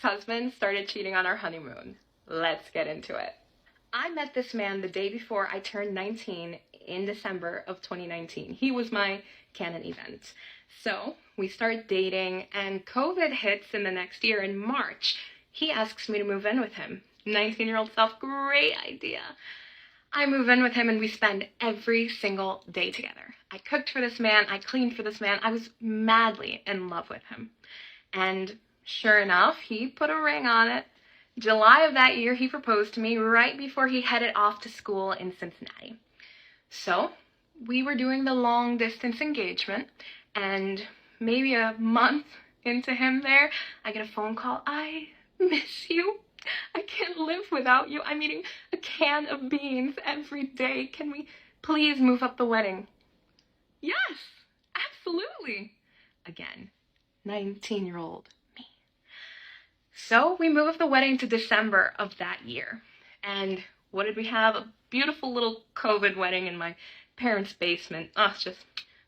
ex-husband started cheating on our honeymoon. Let's get into it. I met this man the day before I turned 19 in December of 2019. He was my canon event. So we start dating, and COVID hits in the next year in March. He asks me to move in with him. 19-year-old self, great idea. I move in with him and we spend every single day together. I cooked for this man, I cleaned for this man. I was madly in love with him. And sure enough, he put a ring on it. July of that year, he proposed to me right before he headed off to school in Cincinnati. So we were doing the long distance engagement, and maybe a month into him there, I get a phone call. I miss you. I can't live without you. I'm eating a can of beans every day. Can we please move up the wedding? Yes, absolutely. Again, 19-year-old me. So we move up the wedding to December of that year. And what did we have? A beautiful little COVID wedding in my parents' basement. Oh, it's just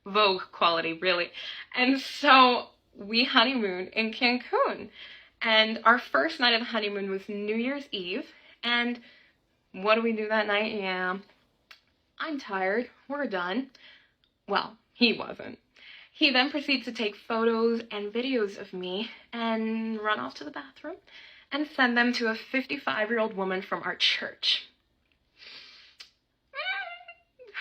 Vogue quality, really. And so we honeymooned in Cancun. And our first night of the honeymoon was New Year's Eve. And what do we do that night? Yeah, I'm tired. We're done. Well, he wasn't. He then proceeds to take photos and videos of me and run off to the bathroom and send them to a 55-year-old woman from our church.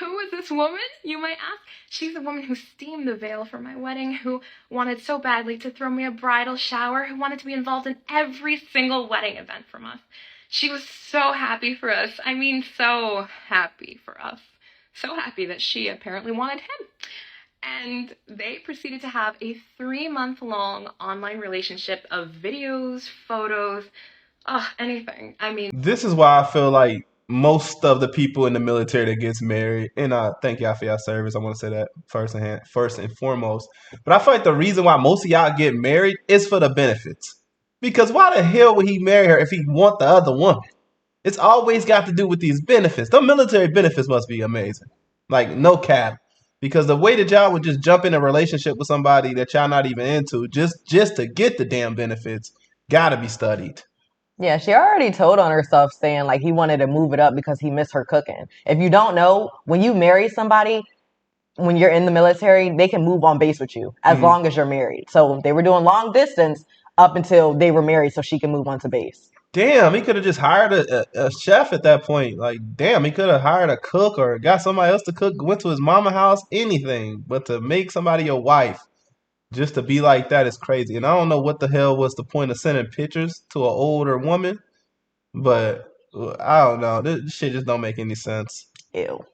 Who is this woman, you might ask? She's the woman who steamed the veil for my wedding, who wanted so badly to throw me a bridal shower, who wanted to be involved in every single wedding event from us. She was so happy for us. I mean, so happy for us. So happy that she apparently wanted him. And they proceeded to have a 3-month-long online relationship of videos, photos, anything. I mean, this is why I feel like most of the people in the military that gets married, and thank y'all for your service. I want to say that first and foremost. But I feel like the reason why most of y'all get married is for the benefits. Because why the hell would he marry her if he want the other woman? It's always got to do with these benefits. The military benefits must be amazing. Like, no cap. Because the way that y'all would just jump in a relationship with somebody that y'all not even into just to get the damn benefits gotta be studied. Yeah, she already told on herself saying like he wanted to move it up because he missed her cooking. If you don't know, when you marry somebody, when you're in the military, they can move on base with you as long as you're married. So they were doing long distance up until they were married so she can move on to base. Damn, he could have just hired a chef at that point. Like, damn, he could have hired a cook or got somebody else to cook, went to his mama house, anything. But to make somebody your wife just to be like that is crazy. And I don't know what the hell was the point of sending pictures to an older woman, but I don't know. This shit just don't make any sense. Ew.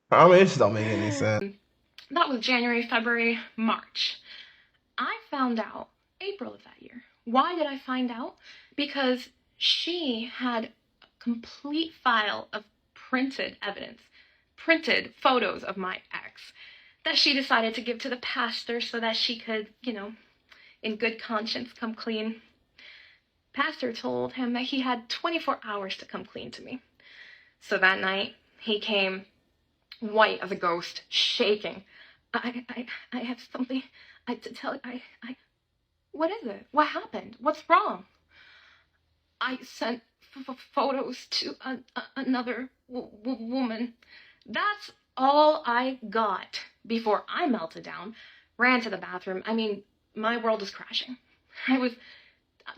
I mean, it just don't make any sense. that was January, February, March. I found out April of that year. Why did I find out? Because she had a complete file of printed evidence, printed photos of my ex that she decided to give to the pastor so that she could, in good conscience come clean. Pastor told him that he had 24 hours to come clean to me. So that night, he came white as a ghost, shaking. I have something to tell you. What is it? What happened? What's wrong? I sent photos to another woman. That's all I got before I melted down, ran to the bathroom. I mean, my world was crashing. I was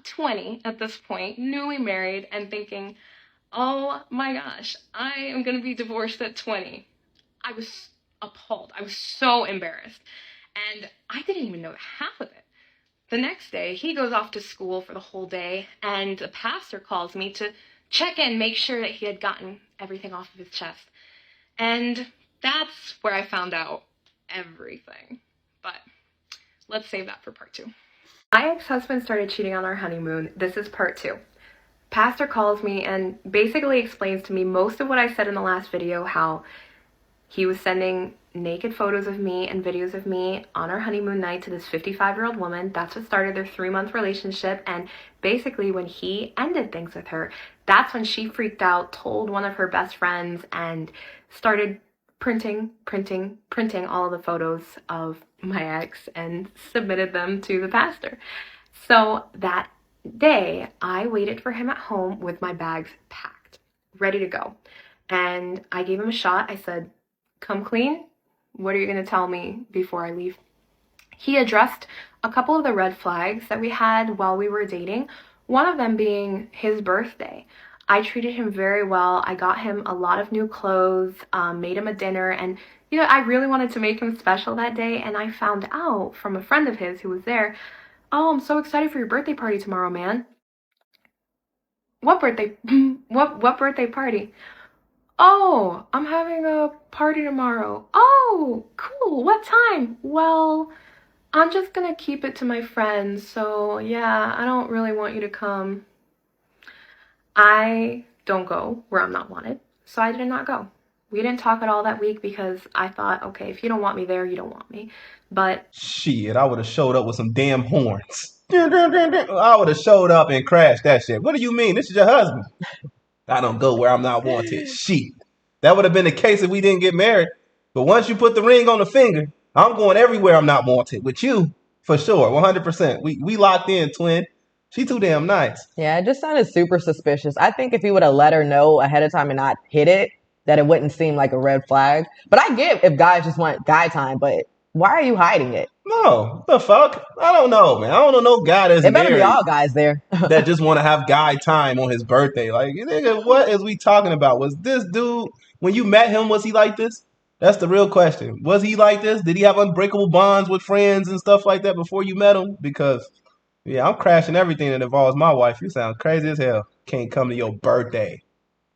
20 at this point, newly married, and thinking, oh my gosh, I am going to be divorced at 20. I was appalled. I was so embarrassed. And I didn't even know half of it. The next day, he goes off to school for the whole day, and the pastor calls me to check in, make sure that he had gotten everything off of his chest. And that's where I found out everything. But let's save that for part 2. My ex-husband started cheating on our honeymoon. This is part 2. Pastor calls me and basically explains to me most of what I said in the last video, how he was sending naked photos of me and videos of me on our honeymoon night to this 55-year-old woman. That's what started their 3-month relationship. And basically when he ended things with her, that's when she freaked out, told one of her best friends, and started printing all of the photos of my ex and submitted them to the pastor. So that day, I waited for him at home with my bags packed, ready to go. And I gave him a shot. I said, come clean. What are you going to tell me before I leave? He addressed a couple of the red flags that we had while we were dating, one of them being his birthday. I treated him very well. I got him a lot of new clothes, made him a dinner, and I really wanted to make him special that day. And I found out from a friend of his who was there, oh, I'm so excited for your birthday party tomorrow, man. What birthday? What birthday party? Oh, I'm having a party tomorrow. Oh, cool. What time? Well, I'm just gonna keep it to my friends, so yeah, I don't really want you to come. I don't go where I'm not wanted, so I did not go. We didn't talk at all that week because I thought, okay, if you don't want me there, you don't want me. But Shit, I would have showed up with some damn horns. I would have showed up and crashed that shit. What do you mean? This is your husband. I don't go where I'm not wanted. Shit. That would have been the case if we didn't get married. But once you put the ring on the finger, I'm going everywhere I'm not wanted. With you, for sure, 100%. We locked in, twin. She too damn nice. Yeah, it just sounded super suspicious. I think if he would have let her know ahead of time and not hit it, that it wouldn't seem like a red flag. But I get if guys just want guy time, but why are you hiding it? No, the fuck? I don't know, man. I don't know no guy that's It better be married all guys there. that just want to have guy time on his birthday. Like, nigga, what is we talking about? Was this dude, when you met him, was he like this? That's the real question. Was he like this? Did he have unbreakable bonds with friends and stuff like that before you met him? Because, yeah, I'm crashing everything that involves my wife. You sound crazy as hell. Can't come to your birthday.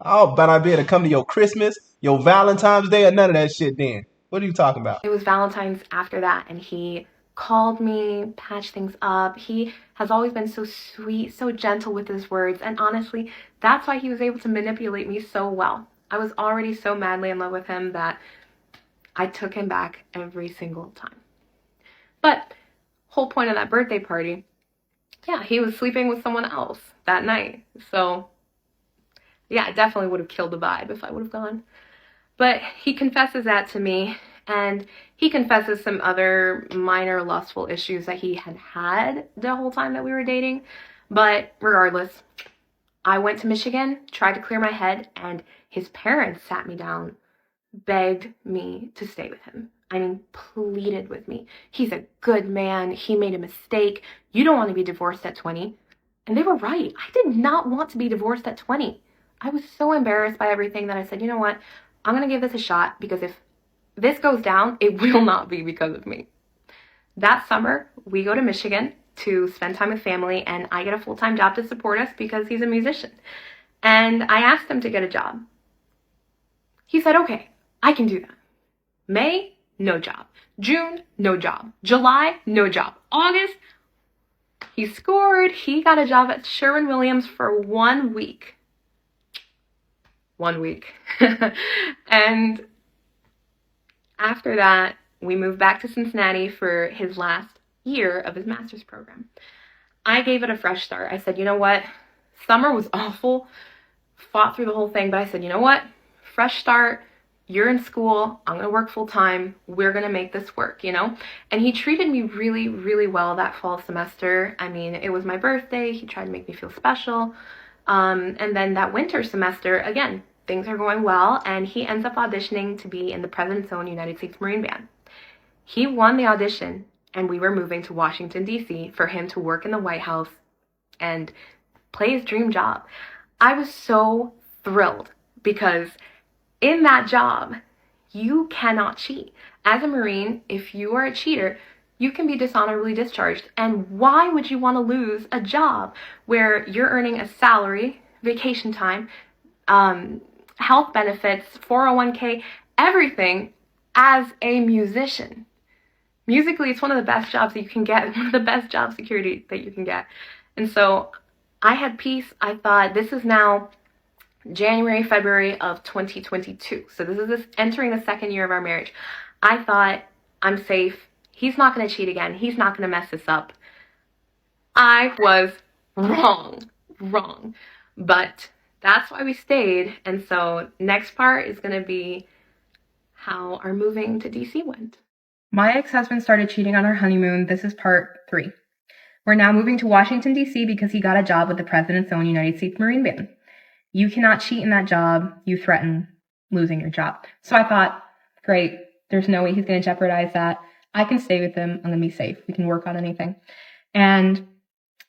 Oh, but I be able to come to your Christmas, your Valentine's Day, or none of that shit then. What are you talking about? it was Valentine's after that, and he called me, patched things up. He has always been so sweet, so gentle with his words, and honestly, that's why he was able to manipulate me so well. I was already so madly in love with him that I took him back every single time. But whole point of that birthday party, yeah, he was sleeping with someone else that night. So yeah, it definitely would have killed the vibe if I would have gone. But he confesses that to me, and he confesses some other minor lustful issues that he had had the whole time that we were dating. But regardless, I went to Michigan, tried to clear my head, and his parents sat me down, begged me to stay with him. I mean, pleaded with me. He's a good man. He made a mistake. You don't want to be divorced at 20. And they were right. I did not want to be divorced at 20. I was so embarrassed by everything that I said, you know what? I'm going to give this a shot, because if this goes down, it will not be because of me. That summer, we go to Michigan to spend time with family, and I get a full-time job to support us because he's a musician. And I asked him to get a job. He said, okay, I can do that. May, no job. June, no job. July, no job. August, he scored. He got a job at Sherwin-Williams for 1 week. 1 week. And after that, we moved back to Cincinnati for his last year of his master's program. I gave it a fresh start. I said, you know what? Summer was awful. Fought through the whole thing, but I said, you know what? Fresh start. You're in school. I'm going to work full time. We're going to make this work, And he treated me really, really well that fall semester. I mean, it was my birthday. He tried to make me feel special. And then that winter semester, again, things are going well, and he ends up auditioning to be in the President's Own United States Marine Band. He won the audition, and we were moving to Washington, D.C. for him to work in the White House and play his dream job. I was so thrilled, because in that job, you cannot cheat. As a Marine, if you are a cheater, you can be dishonorably discharged. And why would you want to lose a job where you're earning a salary, vacation time, health benefits, 401k, everything as a musician? Musically, it's one of the best jobs that you can get, one of the best job security that you can get. And so I had peace. I thought, this is now January, February of 2022. So this is entering the second year of our marriage. I thought, I'm safe. He's not going to cheat again. He's not going to mess this up. I was wrong. But that's why we stayed. And so next part is going to be how our moving to DC went. My ex-husband started cheating on our honeymoon. This is part 3. We're now moving to Washington, D.C. because he got a job with the President's own United States Marine Band. You cannot cheat in that job. You threaten losing your job. So I thought, great, there's no way he's going to jeopardize that. I can stay with him. I'm going to be safe. We can work on anything. And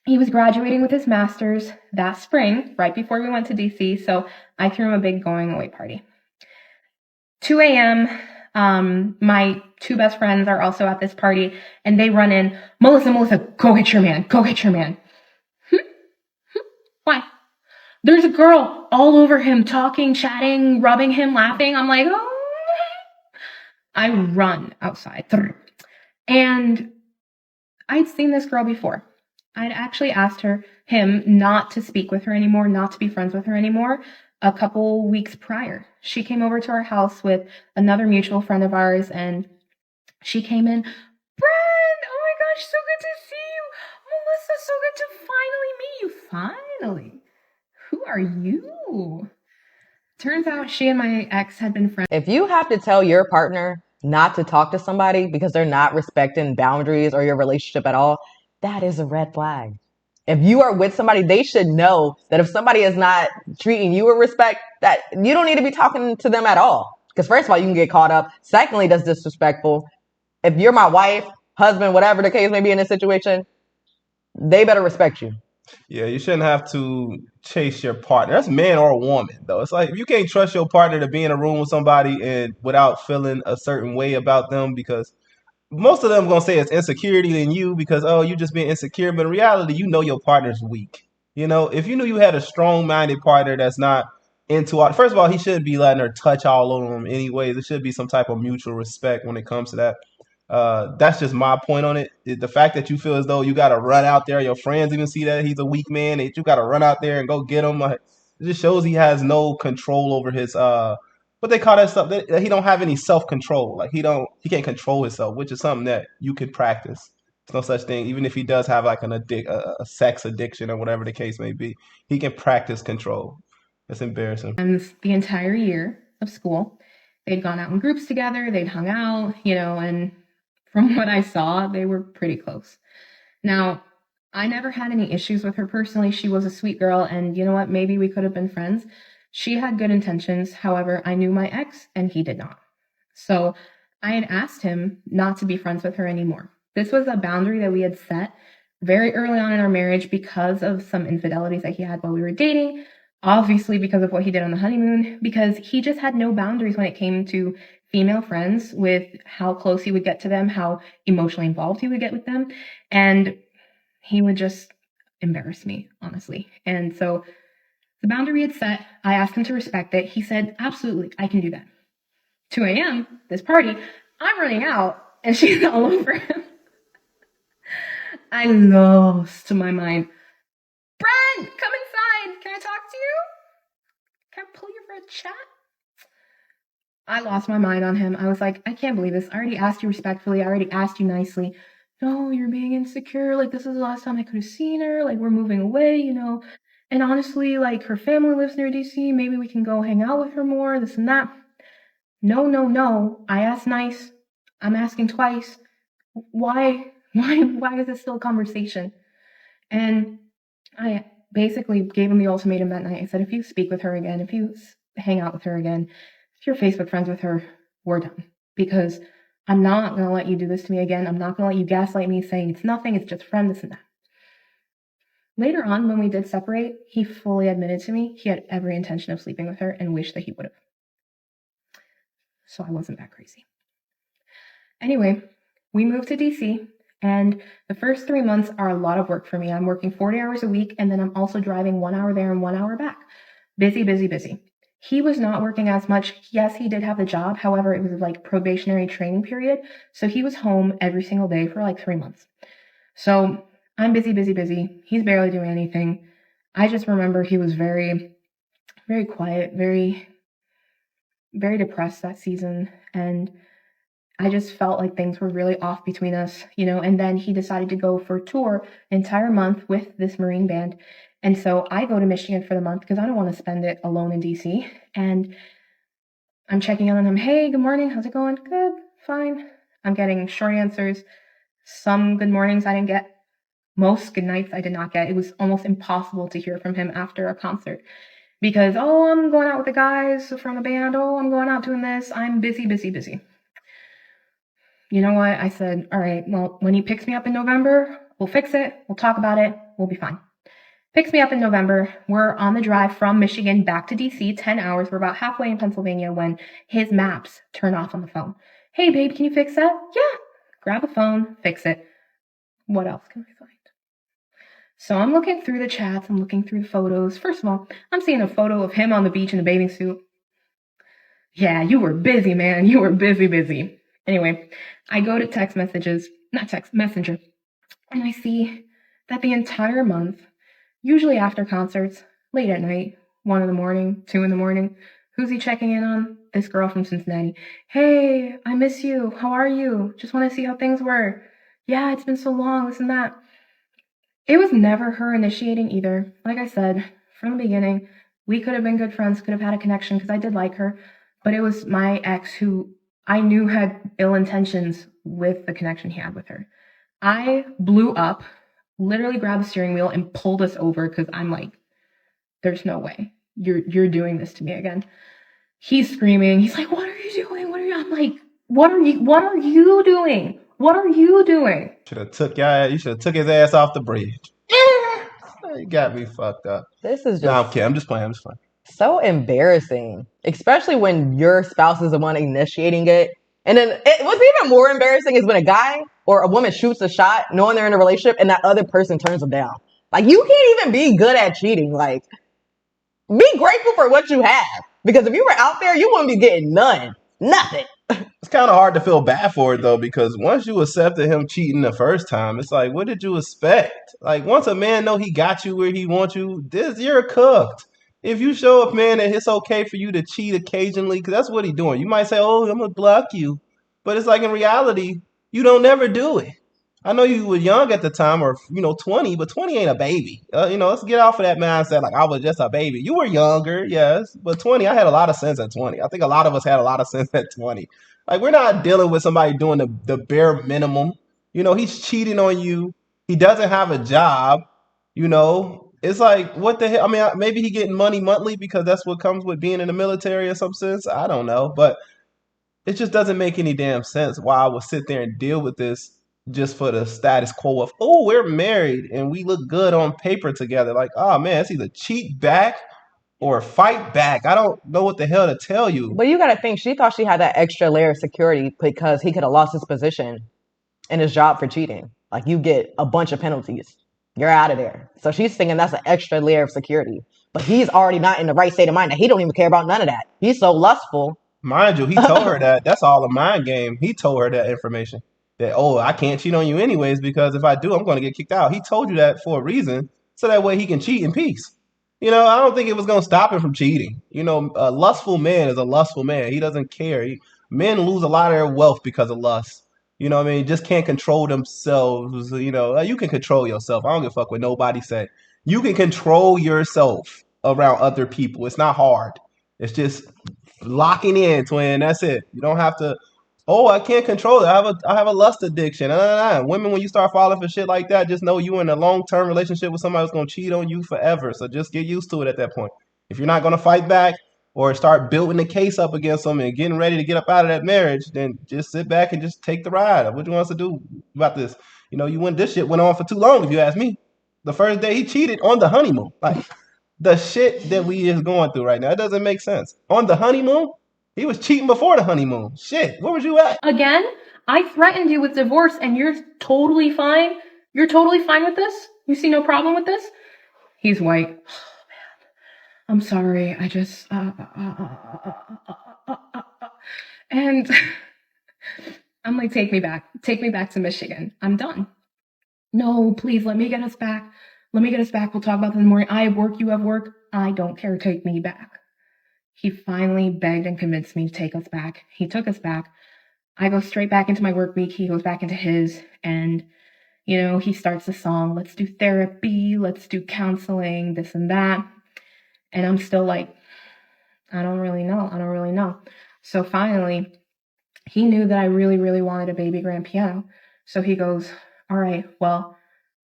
he was graduating with his master's that spring, right before we went to DC. So I threw him a big going away party. 2 a.m., my two best friends are also at this party, and they run in, Melissa, go get your man. Go get your man. Why? There's a girl all over him, talking, chatting, rubbing him, laughing. I'm like, oh. I run outside. And I'd seen this girl before. I'd actually asked him not to speak with her anymore, not to be friends with her anymore, a couple weeks prior. She came over to our house with another mutual friend of ours, and she came in, Brent, oh my gosh, so good to see you. Melissa, so good to finally meet you. Finally. Who are you? Turns out she and my ex had been friends. If you have to tell your partner not to talk to somebody because they're not respecting boundaries or your relationship at all, that is a red flag. If you are with somebody, they should know that if somebody is not treating you with respect, that you don't need to be talking to them at all. Because first of all, you can get caught up. Secondly, that's disrespectful. If you're my wife, husband, whatever the case may be in this situation, they better respect you. Yeah, you shouldn't have to chase your partner. That's man or woman, though. It's like if you can't trust your partner to be in a room with somebody and without feeling a certain way about them, because most of them gonna say it's insecurity in you because you just being insecure, but in reality, you know your partner's weak. You know, if you knew you had a strong-minded partner that's not into all, first of all, he shouldn't be letting her touch all over him anyways. There should be some type of mutual respect when it comes to that. That's just my point on it. The fact that you feel as though you got to run out there, your friends even see that he's a weak man, that you got to run out there and go get him. It just shows he has no control over his what they call that stuff. That he don't have any self control. Like he can't control himself, which is something that you could practice. There's no such thing. Even if he does have like a sex addiction or whatever the case may be, he can practice control. That's embarrassing. The entire year of school, they'd gone out in groups together. They'd hung out, and from what I saw, they were pretty close. Now, I never had any issues with her personally. She was a sweet girl, and you know what? Maybe we could have been friends. She had good intentions. However, I knew my ex, and he did not. So I had asked him not to be friends with her anymore. This was a boundary that we had set very early on in our marriage because of some infidelities that he had while we were dating. Obviously, because of what he did on the honeymoon, because he just had no boundaries when it came to female friends, with how close he would get to them, how emotionally involved he would get with them. And he would just embarrass me, honestly. And so the boundary we had set, I asked him to respect it. He said, absolutely, I can do that. 2 a.m., this party, I'm running out, and she's all over him. I lost my mind. Brent, come inside. Can I talk to you? Can I pull you for a chat? I lost my mind on him. I was like, I can't believe this. I already asked you respectfully. I already asked you nicely. No, you're being insecure. Like, this is the last time I could have seen her. Like, we're moving away, And honestly, like, her family lives near DC. Maybe we can go hang out with her more, this and that. No. I asked nice. I'm asking twice. Why is this still a conversation? And I basically gave him the ultimatum that night. I said, if you speak with her again, if you hang out with her again, if you're Facebook friends with her, we're done. Because I'm not going to let you do this to me again. I'm not going to let you gaslight me saying it's nothing, it's just a friend, this and that. Later on, when we did separate, he fully admitted to me he had every intention of sleeping with her and wished that he would have. So I wasn't that crazy. Anyway, we moved to DC, and the first 3 months are a lot of work for me. I'm working 40 hours a week, and then I'm also driving 1 hour there and 1 hour back. Busy. He was not working as much. Yes, he did have the job. However, it was like probationary training period. So he was home every single day for like 3 months. So I'm busy. He's barely doing anything. I just remember he was very, very quiet, very, very depressed that season. And I just felt like things were really off between us, and then he decided to go for a tour entire month with this Marine band. And so I go to Michigan for the month because I don't want to spend it alone in DC. And I'm checking in on him. Hey, good morning. How's it going? Good, fine. I'm getting short answers. Some good mornings I didn't get. Most good nights I did not get. It was almost impossible to hear from him after a concert because, oh, I'm going out with the guys from the band. Oh, I'm going out doing this. I'm busy, busy, busy. You know what? I said, all right, well, when he picks me up in November, we'll fix it. We'll talk about it. We'll be fine. Picks me up in November. We're on the drive from Michigan back to DC, 10 hours. We're about halfway in Pennsylvania when his maps turn off on the phone. Hey, babe, can you fix that? Yeah. Grab a phone, fix it. What else can I find? So I'm looking through the chats. I'm looking through the photos. First of all, I'm seeing a photo of him on the beach in a bathing suit. Yeah, you were busy, man. You were busy, busy. Anyway, I go to Messenger, and I see that the entire month, usually after concerts, late at night, 1 in the morning, 2 in the morning, who's he checking in on? This girl from Cincinnati. Hey, I miss you. How are you? Just want to see how things were. Yeah, it's been so long, this and that. It was never her initiating either. Like I said, from the beginning, we could have been good friends, could have had a connection because I did like her, but it was my ex who I knew had ill intentions with the connection he had with her. I blew up, literally grabbed the steering wheel and pulled us over because I'm like, there's no way you're doing this to me again. He's screaming. He's like, what are you doing? What are you? I'm like, what are you doing? What are you doing? You should have took his ass off the bridge. You got me fucked up. This is No, I'm just kidding. I'm just playing. so embarrassing, especially when your spouse is the one initiating it. And then what's even more embarrassing is when a guy or a woman shoots a shot knowing they're in a relationship and that other person turns them down. Like, you can't even be good at cheating. Like, be grateful for what you have. Because if you were out there, you wouldn't be getting nothing. It's kind of hard to feel bad for it though, because once you accepted him cheating the first time, it's like, what did you expect? Like, once a man know he got you where he wants you, you're cooked. If you show a man that it's okay for you to cheat occasionally, because that's what he's doing. You might say, "Oh, I'm gonna block you," but it's like in reality, you don't never do it. I know you were young at the time, or 20, but 20 ain't a baby. Let's get off of that mindset. Like I was just a baby. You were younger, yes, but 20, I had a lot of sense at 20. I think a lot of us had a lot of sense at 20. Like we're not dealing with somebody doing the bare minimum. He's cheating on you. He doesn't have a job. It's like what the hell? I mean, maybe he getting money monthly because that's what comes with being in the military in some sense. I don't know, but it just doesn't make any damn sense why I would sit there and deal with this just for the status quo of, oh, we're married and we look good on paper together. Like, oh man, it's either cheat back or fight back. I don't know what the hell to tell you. But you got to think, she thought she had that extra layer of security because he could have lost his position in his job for cheating. Like, you get a bunch of penalties. You're out of there. So she's thinking that's an extra layer of security. But he's already not in the right state of mind. That he don't even care about none of that. He's so lustful. Mind you, he told her that. That's all a mind game. He told her that information. That, oh, I can't cheat on you anyways because if I do, I'm going to get kicked out. He told you that for a reason, so that way he can cheat in peace. I don't think it was going to stop him from cheating. A lustful man is a lustful man. He doesn't care. Men lose a lot of their wealth because of lust. What I mean? Just can't control themselves. You can control yourself. I don't give a fuck what nobody say. You can control yourself around other people. It's not hard. It's just locking in, twin. That's it. You don't have to. Oh, I can't control it. I have a lust addiction. Women, when you start falling for shit like that, just know you in a long term relationship with somebody who's gonna cheat on you forever. So just get used to it at that point. If you're not gonna fight back or start building the case up against them and getting ready to get up out of that marriage, then just sit back and just take the ride. What you want us to do about this? This shit went on for too long. If you ask me, the first day he cheated on the honeymoon, like the shit that we is going through right now, it doesn't make sense. On the honeymoon. He was cheating before the honeymoon. Shit, where was you at? Again, I threatened you with divorce and you're totally fine? You're totally fine with this? You see no problem with this? He's white. Oh, man. I'm sorry. I just... And I'm like, take me back. Take me back to Michigan. I'm done. No, please, let me get us back. Let me get us back. We'll talk about this in the morning. I have work. You have work. I don't care. Take me back. He finally begged and convinced me to take us back. He took us back. I go straight back into my work week. He goes back into his. And, he starts the song, let's do therapy, let's do counseling, this and that. And I'm still like, I don't really know. So finally, he knew that I really, really wanted a baby grand piano. So he goes, all right, well,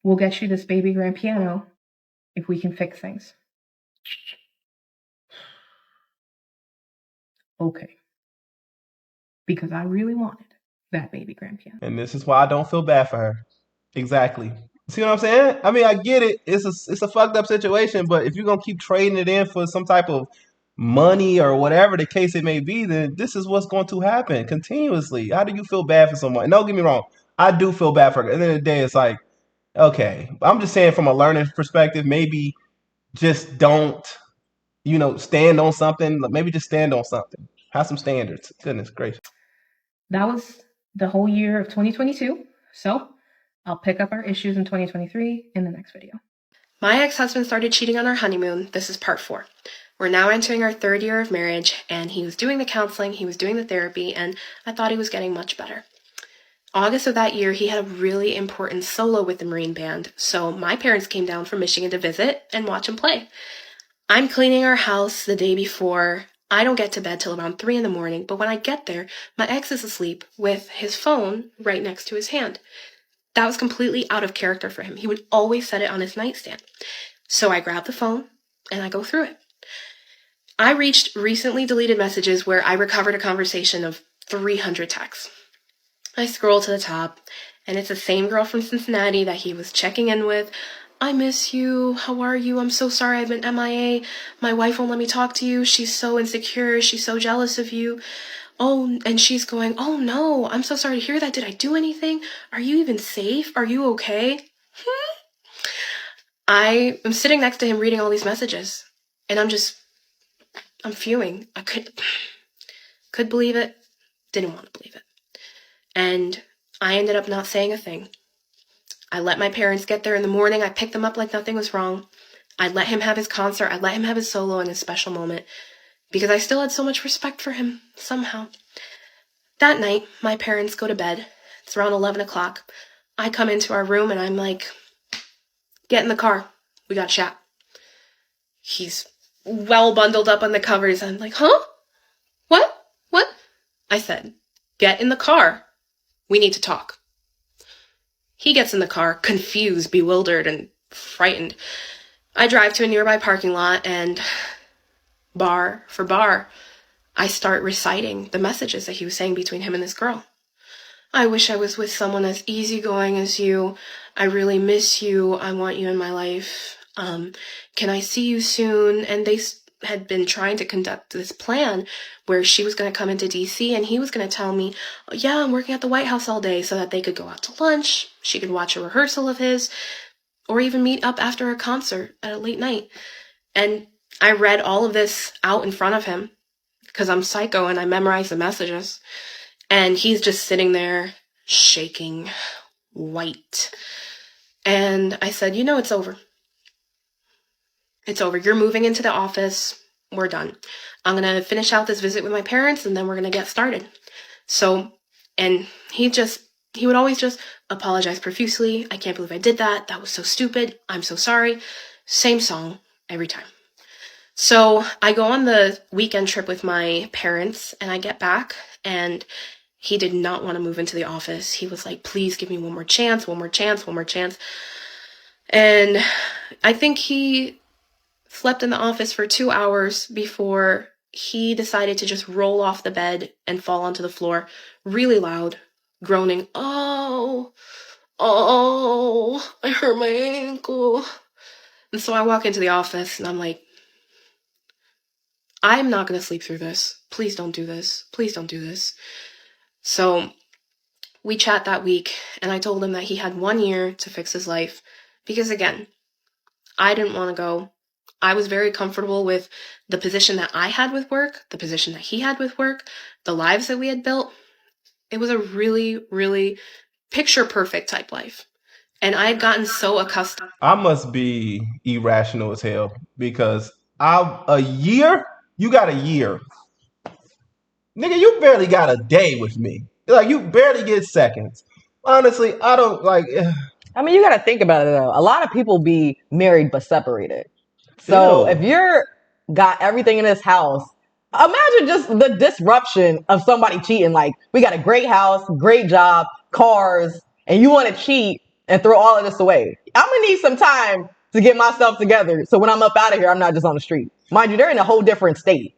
We'll get you this baby grand piano if we can fix things. Okay. Because I really wanted that baby grand piano. And this is why I don't feel bad for her. Exactly. See what I'm saying? I mean, I get it. It's a fucked up situation, but if you're gonna keep trading it in for some type of money or whatever the case it may be, then this is what's going to happen continuously. How do you feel bad for someone? And don't get me wrong, I do feel bad for her. At the end of the day, it's like, okay, I'm just saying from a learning perspective, maybe just don't, stand on something. Maybe just stand on something. Have some standards. Goodness gracious. That was the whole year of 2022. So I'll pick up our issues in 2023 in the next video. My ex-husband started cheating on our honeymoon. This is part 4. We're now entering our 3rd year of marriage, and he was doing the counseling, he was doing the therapy, and I thought he was getting much better. August of that year, he had a really important solo with the Marine Band, so my parents came down from Michigan to visit and watch him play. I'm cleaning our house the day before. I don't get to bed till around 3 in the morning, but when I get there, my ex is asleep with his phone right next to his hand. That was completely out of character for him. He would always set it on his nightstand. So I grab the phone and I go through it. I reached recently deleted messages where I recovered a conversation of 300 texts. I scroll to the top, and it's the same girl from Cincinnati that he was checking in with. I miss you. How are you? I'm so sorry I've been MIA. My wife won't let me talk to you. She's so insecure. She's so jealous of you. Oh, and she's going, oh no, I'm so sorry to hear that. Did I do anything? Are you even safe? Are you okay? I am sitting next to him reading all these messages, and I'm fuming. I could believe it, didn't want to believe it. And I ended up not saying a thing. I let my parents get there in the morning. I picked them up like nothing was wrong. I let him have his concert. I let him have his solo and his special moment because I still had so much respect for him somehow. That night, my parents go to bed. It's around 11 o'clock. I come into our room and I'm like, get in the car. We got to chat. He's well bundled up on the covers. I'm like, huh? What? I said, get in the car. We need to talk. He gets in the car, confused, bewildered, and frightened. I drive to a nearby parking lot and bar for bar, I start reciting the messages that he was saying between him and this girl. I wish I was with someone as easygoing as you. I really miss you. I want you in my life. Can I see you soon? And they had been trying to conduct this plan where she was going to come into DC and he was going to tell me, oh, yeah, I'm working at the White House all day, so that they could go out to lunch. She could watch a rehearsal of his, or even meet up after a concert at a late night. And I read all of this out in front of him because I'm psycho and I memorized the messages. And he's just sitting there shaking, white. And I said, it's over. It's over. You're moving into the office. We're done. I'm going to finish out this visit with my parents and then we're going to get started. So, and he would always just apologize profusely. I can't believe I did that. That was so stupid. I'm so sorry. Same song every time. So I go on the weekend trip with my parents and I get back and he did not want to move into the office. He was like, please give me one more chance. And I think he slept in the office for 2 hours before he decided to just roll off the bed and fall onto the floor really loud, groaning, oh, I hurt my ankle. And so I walk into the office and I'm like, I'm not going to sleep through this. Please don't do this. Please don't do this. So we chat that week and I told him that he had 1 year to fix his life because, again, I didn't want to go. I was very comfortable with the position that I had with work, the position that he had with work, the lives that we had built. It was a really, really picture perfect type life. And I had gotten so accustomed. I must be irrational as hell because a year? You got a year. Nigga, you barely got a day with me. Like, you barely get seconds. Honestly, I don't like. I mean, you got to think about it though. A lot of people be married but separated. So if you're got everything in this house, imagine just the disruption of somebody cheating. Like, we got a great house, great job, cars, and you want to cheat. and throw all of this away. I'm gonna need some time to get myself together. So when I'm up out of here, I'm not just on the street. Mind you, they're in a whole different state.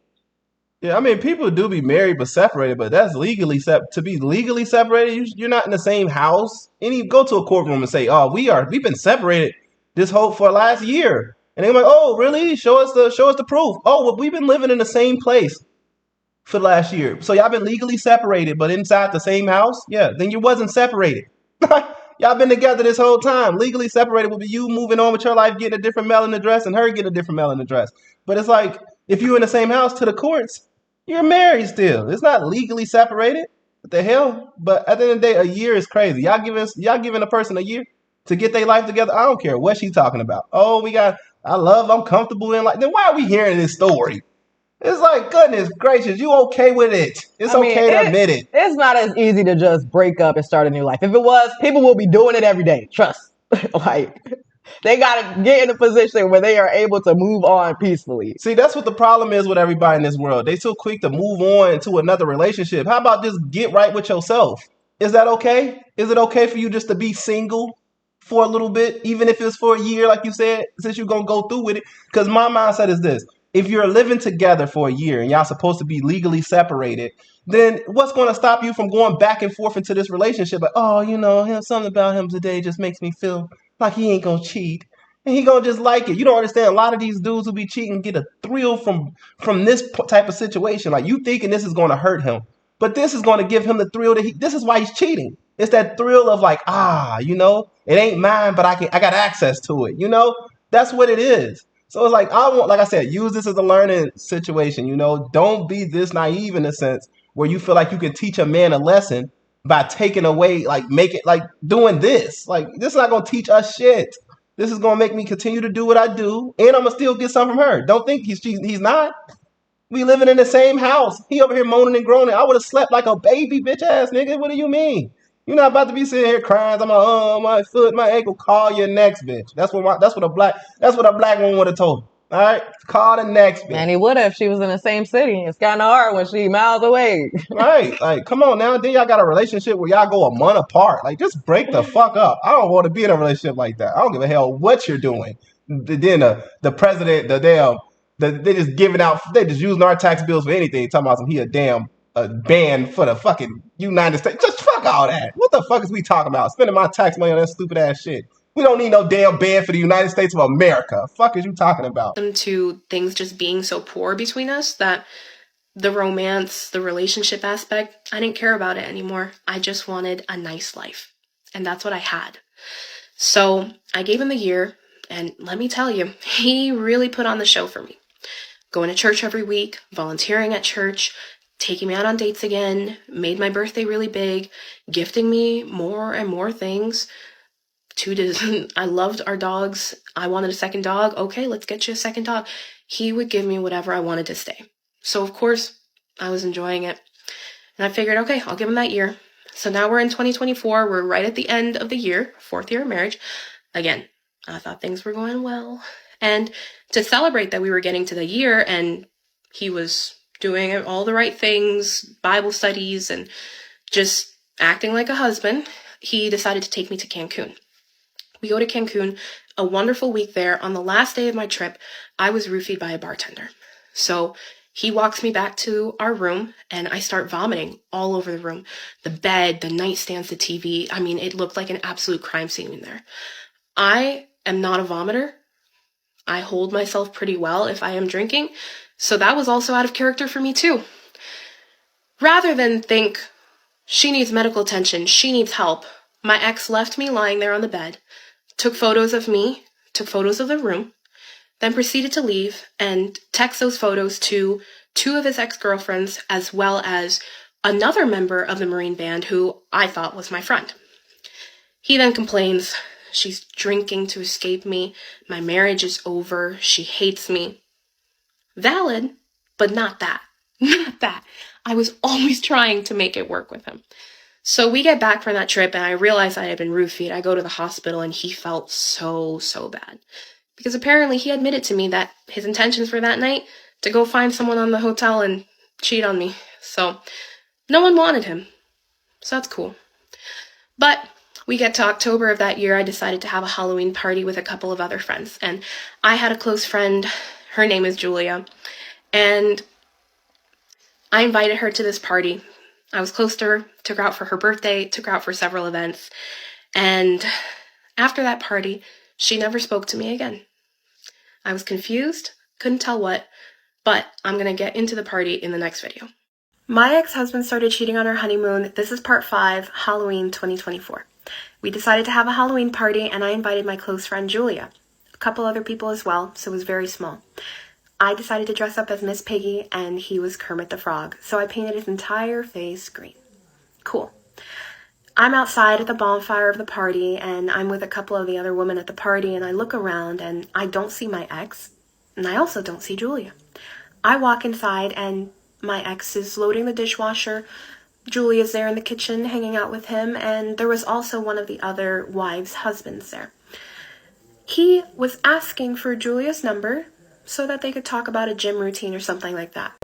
Yeah, I mean, people do be married but separated, but that's legally to be legally separated. You're not in the same house. And you go to a courtroom and say, "Oh, we've been separated this whole for last year," and they're like, "Oh, really? Show us the proof." Oh, well, we've been living in the same place for the last year, so y'all been legally separated, but inside the same house. Yeah, then you wasn't separated. Y'all been together this whole time. Legally separated will be you moving on with your life, getting a different mailing address, and her getting a different mailing address. But it's like if you in the same house to the courts, you're married still. It's not legally separated. What the hell? But at the end of the day, a year is crazy. Y'all giving a person a year to get their life together. I don't care what she's talking about. Oh, I'm comfortable in like. Then why are we hearing this story? It's like, goodness gracious, you okay with it? It's okay to admit it. It's not as easy to just break up and start a new life. If it was, people will be doing it every day. Trust. Like, they got to get in a position where they are able to move on peacefully. See, that's what the problem is with everybody in this world. They so quick to move on to another relationship. How about just get right with yourself? Is that okay? Is it okay for you just to be single for a little bit, even if it's for a year, like you said, since you're going to go through with it? Because my mindset is this. If you're living together for a year and y'all supposed to be legally separated, then what's going to stop you from going back and forth into this relationship? Like, oh, something about him today just makes me feel like he ain't going to cheat. And he gonna just like it. You don't understand. A lot of these dudes who be cheating get a thrill from this type of situation. Like, you thinking this is gonna hurt him, but this is gonna give him the thrill this is why he's cheating. It's that thrill of like, it ain't mine, but I got access to it. That's what it is. So it's like, like I said, use this as a learning situation. Don't be this naive in a sense where you feel like you can teach a man a lesson by taking away, like, make it like doing this. Like, this is not gonna teach us shit. This is gonna make me continue to do what I do, and I'm gonna still get something from her. Don't think he's not. We living in the same house. He over here moaning and groaning. I would have slept like a baby, bitch ass nigga. What do you mean? You're not about to be sitting here crying. I'm like, my foot, my ankle. Call your next bitch. That's what a black woman would have told me. All right, call the next bitch. And he would have if she was in the same city. It's kind of hard when she miles away. Right, like, come on now. Then y'all got a relationship where y'all go a month apart. Like, just break the fuck up. I don't want to be in a relationship like that. I don't give a hell what you're doing. Then the president, they just giving out. They just using our tax bills for anything. Talking about he a ban for the fucking United States. Just fuck all that. What the fuck is we talking about? Spending my tax money on that stupid ass shit. We don't need no damn ban for the United States of America. Fuck is you talking about? To things just being so poor between us that the romance, the relationship aspect, I didn't care about it anymore. I just wanted a nice life. And that's what I had. So I gave him a year, and let me tell you, he really put on the show for me. Going to church every week, volunteering at church, taking me out on dates again, made my birthday really big, gifting me more and more things. I loved our dogs. I wanted a second dog. Okay, let's get you a second dog. He would give me whatever I wanted to stay. So, of course, I was enjoying it. And I figured, okay, I'll give him that year. So now we're in 2024. We're right at the end of the year, 4th year of marriage. Again, I thought things were going well. And to celebrate that we were getting to the year and he was doing all the right things, Bible studies, and just acting like a husband, he decided to take me to Cancun. We go to Cancun, a wonderful week there. On the last day of my trip, I was roofied by a bartender. So he walks me back to our room, and I start vomiting all over the room. The bed, the nightstands, the TV. I mean, it looked like an absolute crime scene in there. I am not a vomiter. I hold myself pretty well if I am drinking. So that was also out of character for me too. Rather than think, she needs medical attention, she needs help, my ex left me lying there on the bed, took photos of me, took photos of the room, then proceeded to leave and text those photos to 2 of his ex-girlfriends as well as another member of the Marine band who I thought was my friend. He then complains, she's drinking to escape me, my marriage is over, she hates me. Valid, but not that. Not that. I was always trying to make it work with him. So we get back from that trip and I realized I had been roofied. I go to the hospital and he felt so bad. Because apparently he admitted to me that his intentions for that night to go find someone on the hotel and cheat on me. So no one wanted him. So that's cool. But We get to October of that year, I decided to have a Halloween party with a couple of other friends. And I had a close friend, her name is Julia, and I invited her to this party. I was close to her, took her out for her birthday, took her out for several events. And after that party, she never spoke to me again. I was confused, couldn't tell what, but I'm going to get into the party in the next video. My ex-husband started cheating on our honeymoon. This is part 5, Halloween 2024. We decided to have a Halloween party, and I invited my close friend Julia. A couple other people as well, so it was very small. I decided to dress up as Miss Piggy, and he was Kermit the Frog, so I painted his entire face green. Cool. I'm outside at the bonfire of the party, and I'm with a couple of the other women at the party, and I look around, and I don't see my ex, and I also don't see Julia. I walk inside, and my ex is loading the dishwasher. Julia's there in the kitchen hanging out with him, and there was also one of the other wives' husbands there. He was asking for Julia's number so that they could talk about a gym routine or something like that.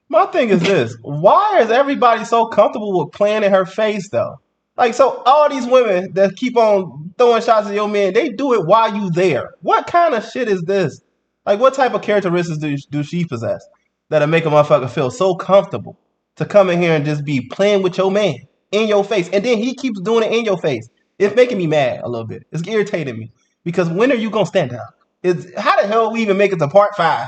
My thing is this: why is everybody so comfortable with playing in her face, though? Like, so all these women that keep on throwing shots at your man, they do it while you there. What kind of shit is this? Like, what type of characteristics do she possess that'll make a motherfucker feel so comfortable to come in here and just be playing with your man in your face, and then he keeps doing it in your face? It's making me mad a little bit. It's irritating me because when are you gonna stand up? How the hell we even make it to part 5?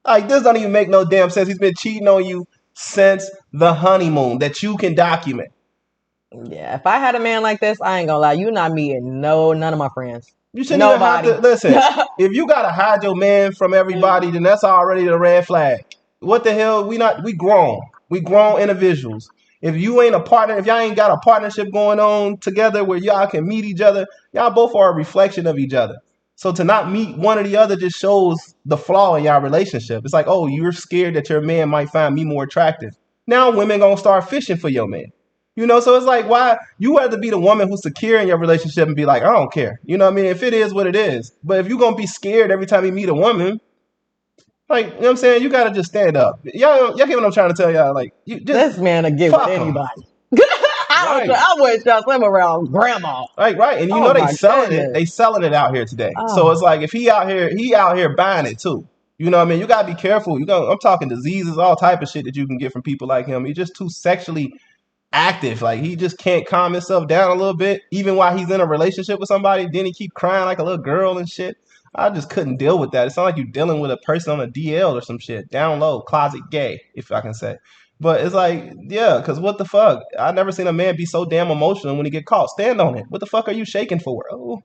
Like, this don't even make no damn sense. He's been cheating on you since the honeymoon that you can document. Yeah, if I had a man like this, I ain't gonna lie, you not meeting none of my friends. You shouldn't even have to listen. If you gotta hide your man from everybody, then that's already the red flag. What the hell? We grown. We grown individuals. If you ain't a partner, if y'all ain't got a partnership going on together where y'all can meet each other, y'all both are a reflection of each other. So to not meet one or the other just shows the flaw in y'all relationship. It's like, oh, you're scared that your man might find me more attractive. Now women gonna start fishing for your man. You know, so it's like, why you have to be the woman who's secure in your relationship and be like, I don't care. You know what I mean? If it is what it is. But if you're going to be scared every time you meet a woman, like, you know what I'm saying? You got to just stand up. Y'all get what I'm trying to tell y'all. Like, you just this man will get with anybody. I wouldn't trust him around grandma. Right. And you know they selling it out here today. Oh. So it's like, if he out here buying it too. You know what I mean? You got to be careful. I'm talking diseases, all type of shit that you can get from people like him. He's just too sexually active. Like, he just can't calm himself down a little bit even while he's in a relationship with somebody. Then he keep crying like a little girl and shit. I just couldn't deal with that. It sounds like you're dealing with a person on a DL or some shit, down low, closet gay, if I can say. But it's like, yeah, because what the fuck? I never seen a man be so damn emotional when he get caught. Stand on it. What the fuck are you shaking for? Oh,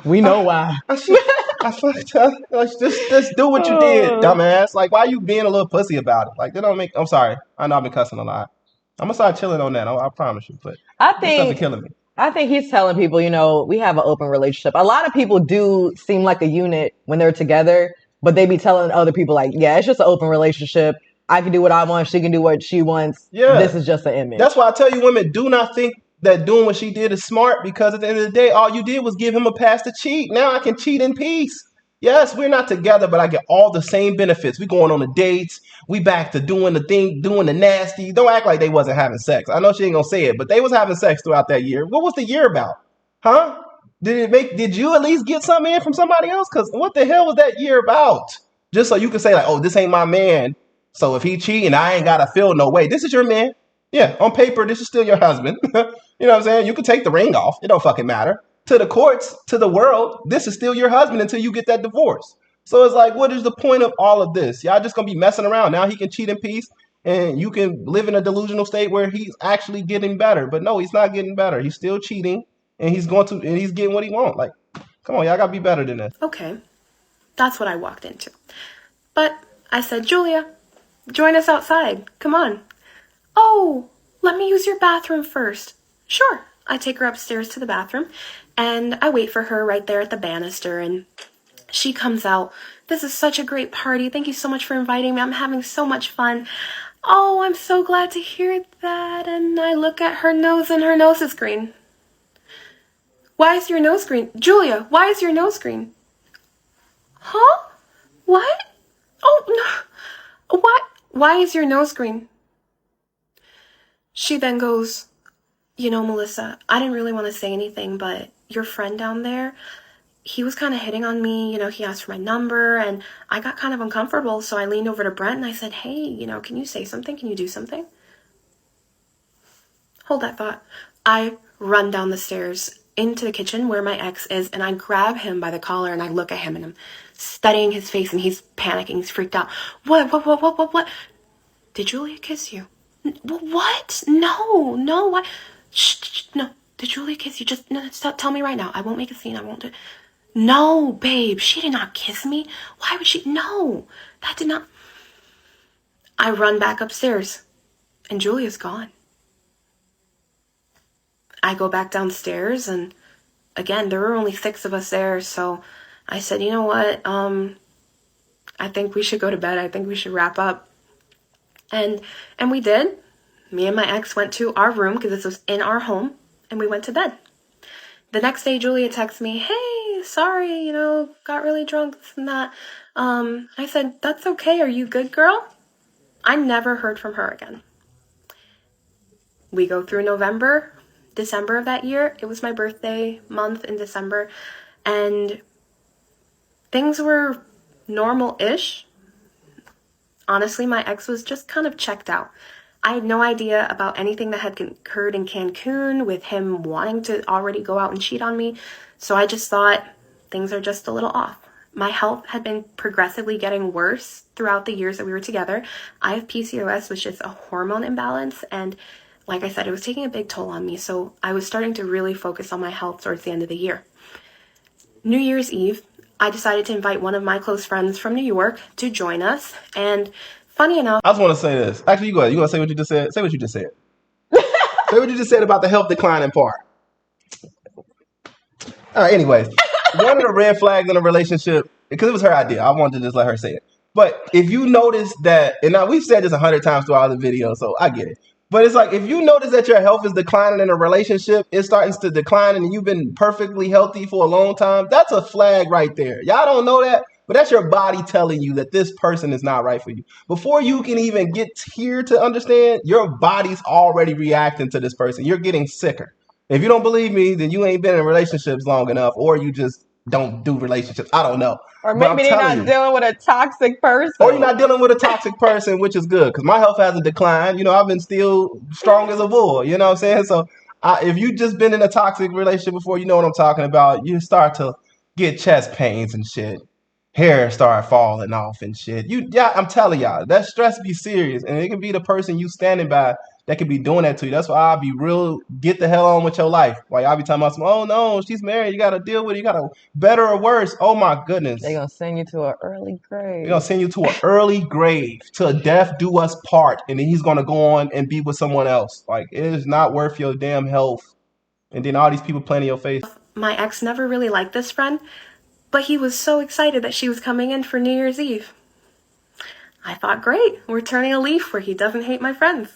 we know why. I fucked up. Like, just do what you did, dumbass. Like, why are you being a little pussy about it? Like, that don't make. I'm sorry. I know I've been cussing a lot. I'm gonna start chilling on that. I promise you. But this stuff is killing me. I think he's telling people, we have an open relationship. A lot of people do seem like a unit when they're together, but they be telling other people like, yeah, it's just an open relationship. I can do what I want. She can do what she wants. Yeah. This is just an image. That's why I tell you, women, do not think that doing what she did is smart, because at the end of the day, all you did was give him a pass to cheat. Now I can cheat in peace. Yes, we're not together, but I get all the same benefits. We going on the dates. We back to doing the thing, doing the nasty. Don't act like they wasn't having sex. I know she ain't gonna say it, but they was having sex throughout that year. What was the year about? Huh? Did you at least get something in from somebody else? Because what the hell was that year about? Just so you can say like, oh, this ain't my man. So if he cheating, I ain't gotta feel no way. This is your man. Yeah, on paper, this is still your husband. You know what I'm saying? You can take the ring off. It don't fucking matter. To the courts, to the world, this is still your husband until you get that divorce. So it's like, what is the point of all of this? Y'all just gonna be messing around. Now he can cheat in peace, and you can live in a delusional state where he's actually getting better. But no, he's not getting better. He's still cheating, and he's getting what he wants. Like, come on, y'all gotta be better than this. Okay, that's what I walked into. But I said, Julia, join us outside. Come on. Oh, let me use your bathroom first. Sure. I take her upstairs to the bathroom, and I wait for her right there at the banister, and she comes out. This is such a great party. Thank you so much for inviting me. I'm having so much fun. Oh, I'm so glad to hear that. And I look at her nose, and her nose is green. Why is your nose green? Julia, why is your nose green? Huh? What? Oh, no. What? Why is your nose green? She then goes, You know, Melissa, I didn't really want to say anything, but your friend down there, he was kind of hitting on me. You know, he asked for my number, and I got kind of uncomfortable, so I leaned over to Brent and I said, hey, you know, can you say something? Can you do something? Hold that thought. I run down the stairs into the kitchen where my ex is, and I grab him by the collar and I look at him and I'm studying his face and he's panicking. He's freaked out. What? Did Julia kiss you? What? No, what? Shh, no. Did Julia kiss you? Just, no, stop, tell me right now. I won't make a scene. I won't do it. No, babe, she did not kiss me. Why would she? No, that did not. I run back upstairs and Julia's gone. I go back downstairs and again, there were only 6 of us there, so I said, you know what, I think we should go to bed. I think we should wrap up. And we did. Me and my ex went to our room because this was in our home, and we went to bed. The next day, Julia texts me, hey, sorry, you know, got really drunk, this and that. I said, that's okay. Are you good, girl? I never heard from her again. We go through November, December of that year. It was my birthday month in December, and things were normal-ish. Honestly, my ex was just kind of checked out. I had no idea about anything that had occurred in Cancun with him wanting to already go out and cheat on me, so I just thought things are just a little off. My health had been progressively getting worse throughout the years that we were together. I have PCOS, which is a hormone imbalance, and like I said, it was taking a big toll on me, so I was starting to really focus on my health towards the end of the year. New Year's Eve, I decided to invite one of my close friends from New York to join us, and funny enough... I just want to say this. Actually, you go ahead. You want to say what you just said? Say what you just said. Say what you just said about the health declining part. All right, anyways. One of the red flags in a relationship, because it was her idea. I wanted to just let her say it. But if you notice that, and now we've said this 100 times throughout the video, so I get it. But it's like, if you notice that your health is declining in a relationship, it's starting to decline and you've been perfectly healthy for a long time, that's a flag right there. Y'all don't know that, but that's your body telling you that this person is not right for you. Before you can even get here to understand, your body's already reacting to this person. You're getting sicker. If you don't believe me, then you ain't been in relationships long enough, or you just don't do relationships. I don't know. Or maybe they're not dealing with a toxic person. Or you're not dealing with a toxic person, which is good, because my health hasn't declined. You know, I've been still strong as a bull. You know what I'm saying? So if you just been in a toxic relationship before, you know what I'm talking about. You start to get chest pains and shit. Hair start falling off and shit. I'm telling y'all, that stress be serious, and it can be the person you standing by that could be doing that to you. That's why I'll be real. Get the hell on with your life. While y'all be talking about, oh no, she's married. You got to deal with it. You got to better or worse. Oh my goodness. They're gonna send you to an early grave. They're gonna send you to an early grave, to death do us part, and then he's gonna go on and be with someone else. Like, it is not worth your damn health. And then all these people playing in your face. My ex never really liked this friend, but he was so excited that she was coming in for New Year's Eve. I thought, great, we're turning a leaf where he doesn't hate my friends.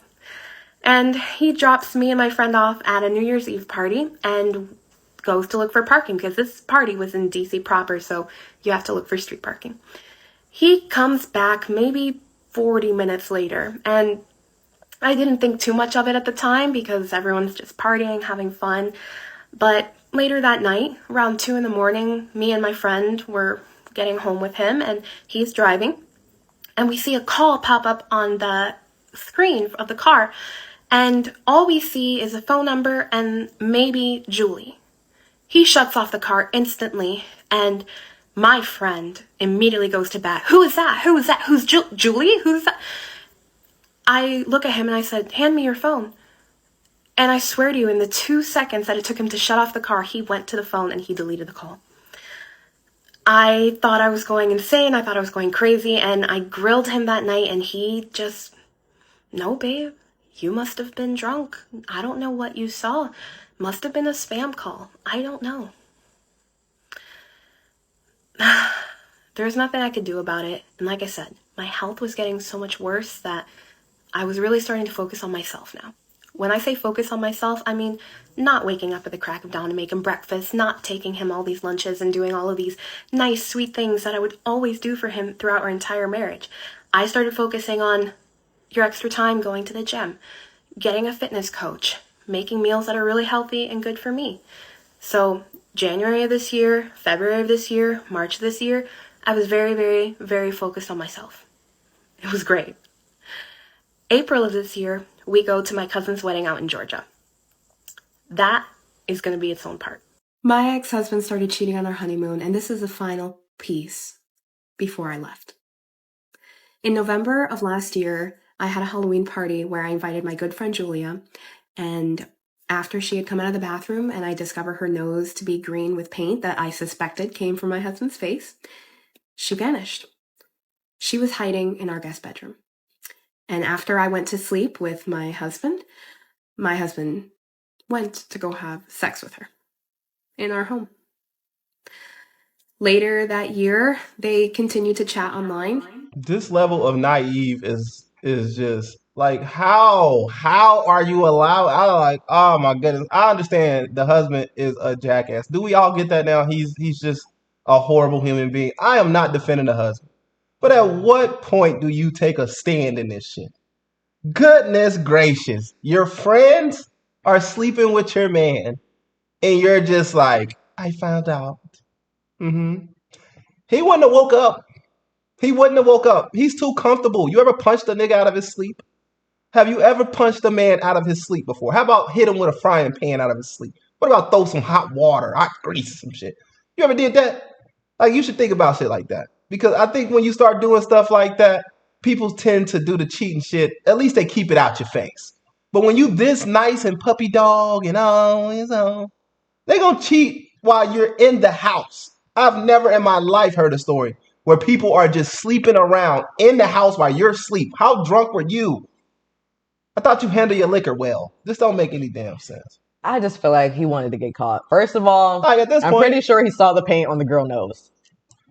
And he drops me and my friend off at a New Year's Eve party and goes to look for parking, because this party was in DC proper, so you have to look for street parking. He comes back maybe 40 minutes later, and I didn't think too much of it at the time because everyone's just partying, having fun. But later that night, around 2 a.m, me and my friend were getting home with him, and he's driving, and we see a call pop up on the screen of the car, and all we see is a phone number and maybe Julie. He shuts off the car instantly, and my friend immediately goes to bat. Who is that? Who is that? Who's Julie? Who's that? I look at him and I said, hand me your phone. And I swear to you, in the 2 seconds that it took him to shut off the car, he went to the phone and he deleted the call. I thought I was going insane. I thought I was going crazy, and I grilled him that night, and he just, no, babe, you must have been drunk. I don't know what you saw. Must have been a spam call. I don't know. There's nothing I could do about it. And like I said, my health was getting so much worse that I was really starting to focus on myself now. When I say focus on myself, I mean not waking up at the crack of dawn to make him breakfast, not taking him all these lunches and doing all of these nice, sweet things that I would always do for him throughout our entire marriage. I started focusing on your extra time going to the gym, getting a fitness coach, making meals that are really healthy and good for me. So January of this year, February of this year, March of this year, I was very, very, very focused on myself. It was great. April of this year, we go to my cousin's wedding out in Georgia. That is going to be its own part. My ex-husband started cheating on our honeymoon, and this is the final piece before I left. In November of last year, I had a Halloween party where I invited my good friend Julia, and after she had come out of the bathroom and I discovered her nose to be green with paint that I suspected came from my husband's face, she vanished. She was hiding in our guest bedroom. And after I went to sleep with my husband went to go have sex with her in our home. Later that year, they continued to chat online. This level of naive is just like how are you allowed? I like, oh my goodness. I understand the husband is a jackass. Do we all get that now? He's just a horrible human being. I am not defending the husband. But at what point do you take a stand in this shit? Goodness gracious. Your friends are sleeping with your man and you're just like, I found out. He wouldn't have woke up. He wouldn't have woke up. He's too comfortable. You ever punched a nigga out of his sleep? Have you ever punched a man out of his sleep before? How about hit him with a frying pan out of his sleep? What about throw some hot water, hot grease, some shit? You ever did that? Like, you should think about shit like that. Because I think when you start doing stuff like that, people tend to do the cheating shit. At least they keep it out your face. But when you this nice and puppy dog and all, they gonna cheat while you're in the house. I've never in my life heard a story where people are just sleeping around in the house while you're asleep. How drunk were you? I thought you handle your liquor well. This don't make any damn sense. I just feel like he wanted to get caught. First of all, Like, at this I'm point, pretty sure he saw the paint on the girl nose.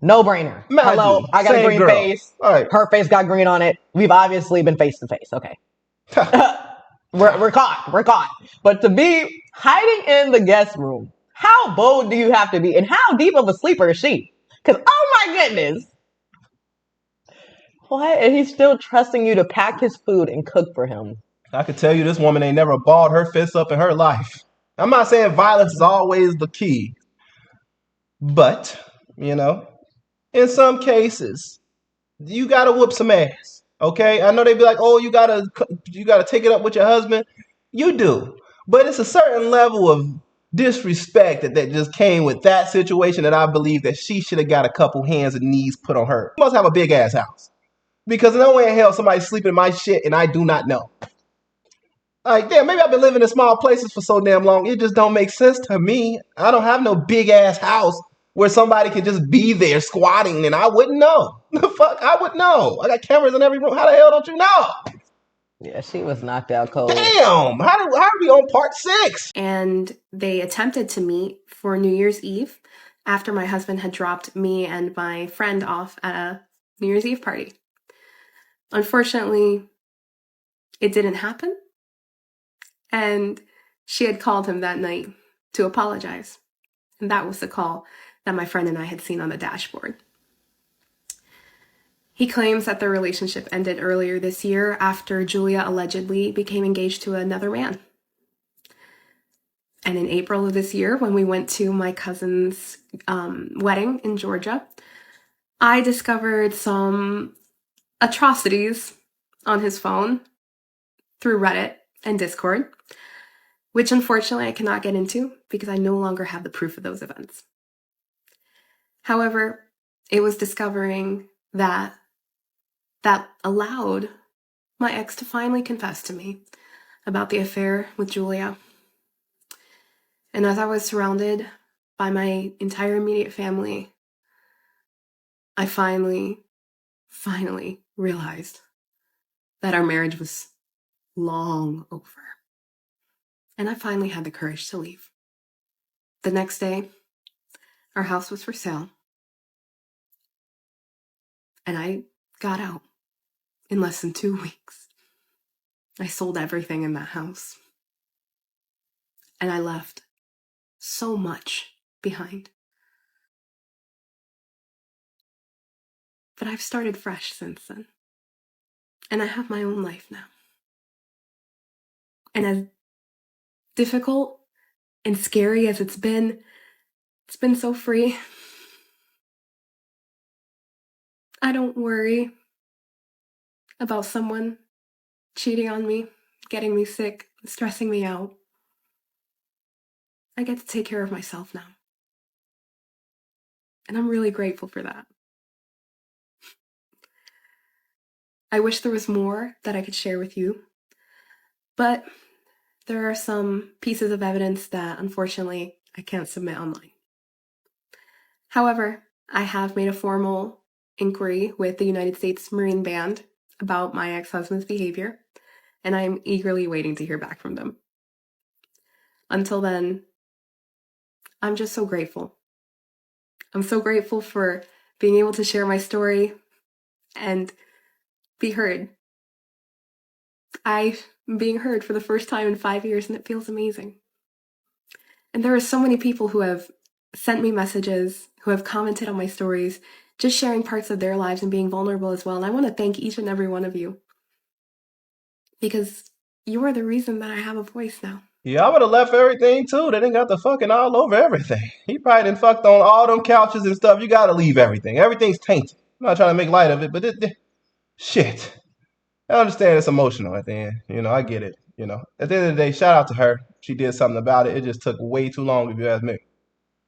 No brainer. Maggie, Hello, I got a same green girl. face. All right. Her face got green on it. We've obviously been face to face. Okay. We're caught. We're caught. But to be hiding in the guest room, how bold do you have to be? And how deep of a sleeper is she? Because, oh my goodness. What? And he's still trusting you to pack his food and cook for him. I could tell you this woman ain't never balled her fists up in her life. I'm not saying violence is always the key. But, in some cases, you gotta whoop some ass. Okay? I know they be like, oh, you gotta take it up with your husband. You do. But it's a certain level of disrespect that just came with that situation that I believe that she should have got a couple hands and knees put on her. She must have a big ass house. Because no way in hell somebody's sleeping in my shit and I do not know. Like, damn, maybe I've been living in small places for so damn long. It just don't make sense to me. I don't have no big ass house where somebody could just be there squatting and I wouldn't know. The fuck? I would know. I got cameras in every room. How the hell don't you know? Yeah, she was knocked out cold. Damn! How are we on part 6? And they attempted to meet for New Year's Eve after my husband had dropped me and my friend off at a New Year's Eve party. Unfortunately, it didn't happen. And she had called him that night to apologize. And that was the call that my friend and I had seen on the dashboard. He claims that their relationship ended earlier this year after Julia allegedly became engaged to another man. And in April of this year, when we went to my cousin's wedding in Georgia, I discovered some atrocities on his phone through Reddit and Discord, which unfortunately I cannot get into because I no longer have the proof of those events. However, it was discovering that allowed my ex to finally confess to me about the affair with Julia. And as I was surrounded by my entire immediate family, I finally realized that our marriage was long over. And I finally had the courage to leave. The next day, our house was for sale. And I got out in less than 2 weeks. I sold everything in that house. And I left so much behind. But I've started fresh since then. And I have my own life now. And as difficult and scary as it's been so free. I don't worry about someone cheating on me, getting me sick, stressing me out. I get to take care of myself now. And I'm really grateful for that. I wish there was more that I could share with you, but there are some pieces of evidence that unfortunately I can't submit online. However, I have made a formal inquiry with the United States Marine Band about my ex-husband's behavior, and I'm eagerly waiting to hear back from them. Until then, I'm just so grateful. I'm so grateful for being able to share my story and be heard. I'm being heard for the first time in 5 years, and it feels amazing. And there are so many people who have sent me messages, who have commented on my stories, just sharing parts of their lives and being vulnerable as well. And I want to thank each and every one of you, because you are the reason that I have a voice now. Yeah, I would have left everything too. They done got the fucking all over everything. He probably done fucked on all them couches and stuff. You gotta leave everything. Everything's tainted. I'm not trying to make light of it, but shit. I understand it's emotional at the end. I get it. At the end of the day, shout out to her. She did something about it. It just took way too long if you ask me.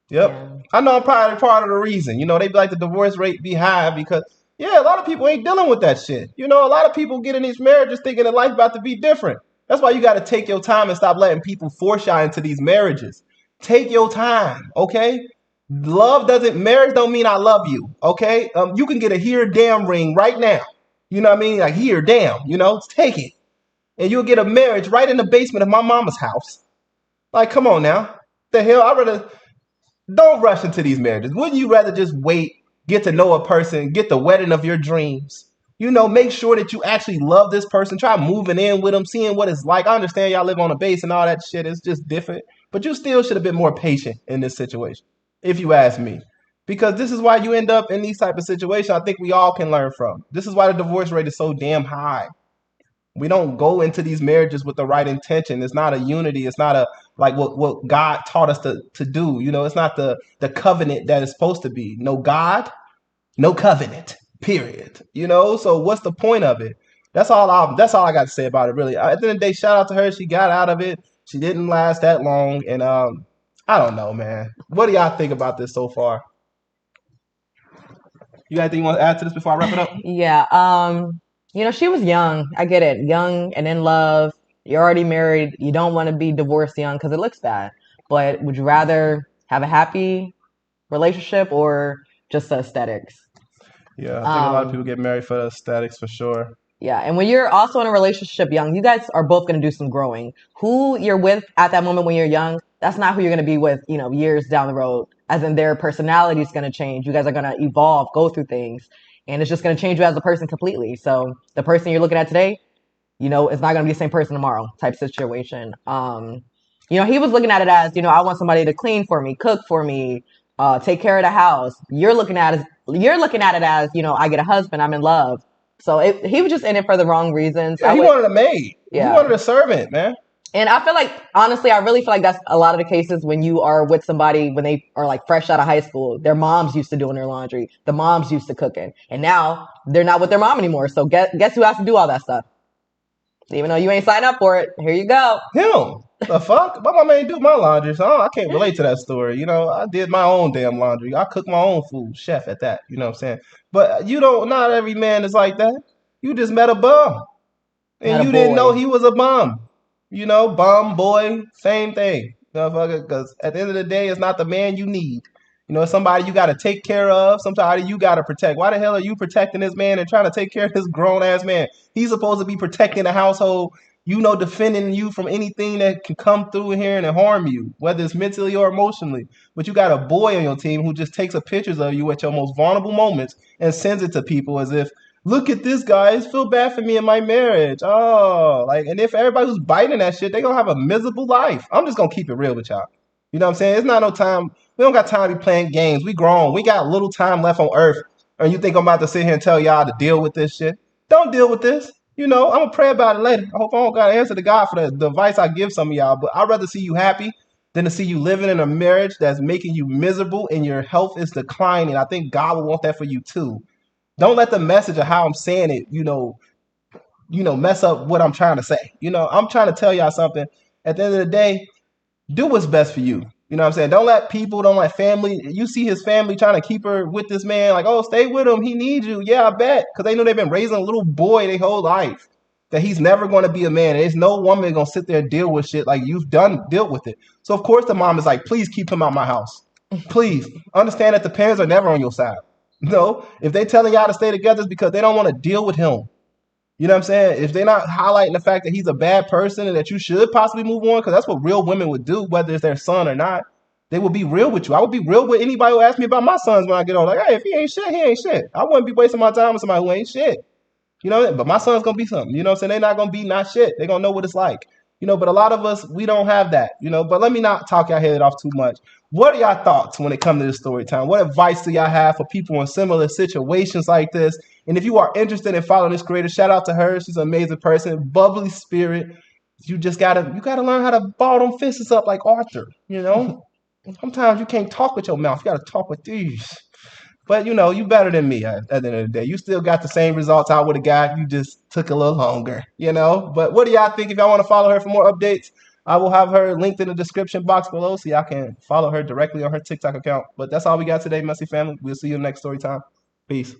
Yep. Yeah. I know I'm probably part of the reason. They be like the divorce rate be high because, a lot of people ain't dealing with that shit. A lot of people get in these marriages thinking that life about to be different. That's why you got to take your time and stop letting people force you into these marriages. Take your time, okay? Marriage don't mean I love you, okay? You can get a here damn ring right now. You know what I mean? Like here damn, take it. And you'll get a marriage right in the basement of my mama's house. Like, come on now. The hell, don't rush into these marriages. Wouldn't you rather just wait, get to know a person, get the wedding of your dreams? Make sure that you actually love this person. Try moving in with them, seeing what it's like. I understand y'all live on a base and all that shit. It's just different. But you still should have been more patient in this situation, if you ask me. Because this is why you end up in these type of situations I think we all can learn from. This is why the divorce rate is so damn high. We don't go into these marriages with the right intention. It's not a unity. It's not a like what God taught us to do. It's not the covenant that it's supposed to be. No God, no covenant. Period. So what's the point of it? That's all I got to say about it, really. At the end of the day, shout out to her. She got out of it. She didn't last that long. And I don't know, man. What do y'all think about this so far? You got anything you want to add to this before I wrap it up? Yeah. She was young. I get it. Young and in love. You're already married. You don't want to be divorced young because it looks bad. But would you rather have a happy relationship or just the aesthetics? Yeah, I think a lot of people get married for the aesthetics for sure. Yeah, and when you're also in a relationship young, you guys are both going to do some growing. Who you're with at that moment when you're young, that's not who you're going to be with, years down the road. As in their personality is going to change. You guys are going to evolve, go through things, and it's just going to change you as a person completely. So the person you're looking at today, it's not going to be the same person tomorrow type situation. He was looking at it as, I want somebody to clean for me, cook for me, take care of the house. You're looking at it as, I get a husband, I'm in love. So he was just in it for the wrong reasons. Yeah, he wanted a maid. Yeah. He wanted a servant, man. And I feel like, honestly, I really feel like that's a lot of the cases when you are with somebody when they are like fresh out of high school. Their moms used to doing their laundry. The moms used to cooking. And now they're not with their mom anymore. So guess who has to do all that stuff? Even though you ain't signed up for it, here you go. Him. The fuck? My mom ain't do my laundry, so I can't relate to that story. I did my own damn laundry. I cook my own food, chef at that. You know what I'm saying? But not every man is like that. You just met a bum. And you didn't know he was a bum. Bum, boy, same thing. Motherfucker, because at the end of the day, it's not the man you need. It's somebody you got to take care of, somebody you got to protect. Why the hell are you protecting this man and trying to take care of this grown-ass man? He's supposed to be protecting the household, defending you from anything that can come through here and harm you, whether it's mentally or emotionally. But you got a boy on your team who just takes pictures of you at your most vulnerable moments and sends it to people as if, look at this, guys, feel bad for me in my marriage. Oh, and if everybody who's biting that shit, they're going to have a miserable life. I'm just going to keep it real with y'all. You know what I'm saying? It's not no time. We don't got time to be playing games. We grown. We got little time left on earth. And you think I'm about to sit here and tell y'all to deal with this shit? Don't deal with this. I'm gonna pray about it later. I hope I don't got to answer to God for the advice I give some of y'all. But I'd rather see you happy than to see you living in a marriage that's making you miserable and your health is declining. I think God would want that for you too. Don't let the message of how I'm saying it, mess up what I'm trying to say. I'm trying to tell y'all something. At the end of the day, do what's best for you. You know what I'm saying? Don't let family. You see his family trying to keep her with this man. Like, oh, stay with him. He needs you. Yeah, I bet. Because they know they've been raising a little boy their whole life. That he's never going to be a man. There's no woman going to sit there and deal with shit like you've dealt with it. So, of course, the mom is like, please keep him out my house. Please. Understand that the parents are never on your side. No. If they telling y'all to stay together, it's because they don't want to deal with him. You know what I'm saying? If they're not highlighting the fact that he's a bad person and that you should possibly move on, because that's what real women would do, whether it's their son or not. They would be real with you. I would be real with anybody who asks me about my sons when I get older. Like, hey, if he ain't shit, he ain't shit. I wouldn't be wasting my time with somebody who ain't shit. But my son's gonna be something. You know what I'm saying? They're not gonna be not shit. They're gonna know what it's like. But a lot of us, we don't have that. But let me not talk y'all head off too much. What are y'all thoughts when it comes to this story time? What advice do y'all have for people in similar situations like this? And if you are interested in following this creator, shout out to her. She's an amazing person, bubbly spirit. You gotta learn how to ball them fists up like Arthur. Sometimes you can't talk with your mouth. You gotta talk with these. But you better than me at the end of the day. You still got the same results I would have got. You just took a little longer, But what do y'all think? If y'all want to follow her for more updates, I will have her linked in the description box below so y'all can follow her directly on her TikTok account. But that's all we got today, Messy Family. We'll see you next story time. Peace.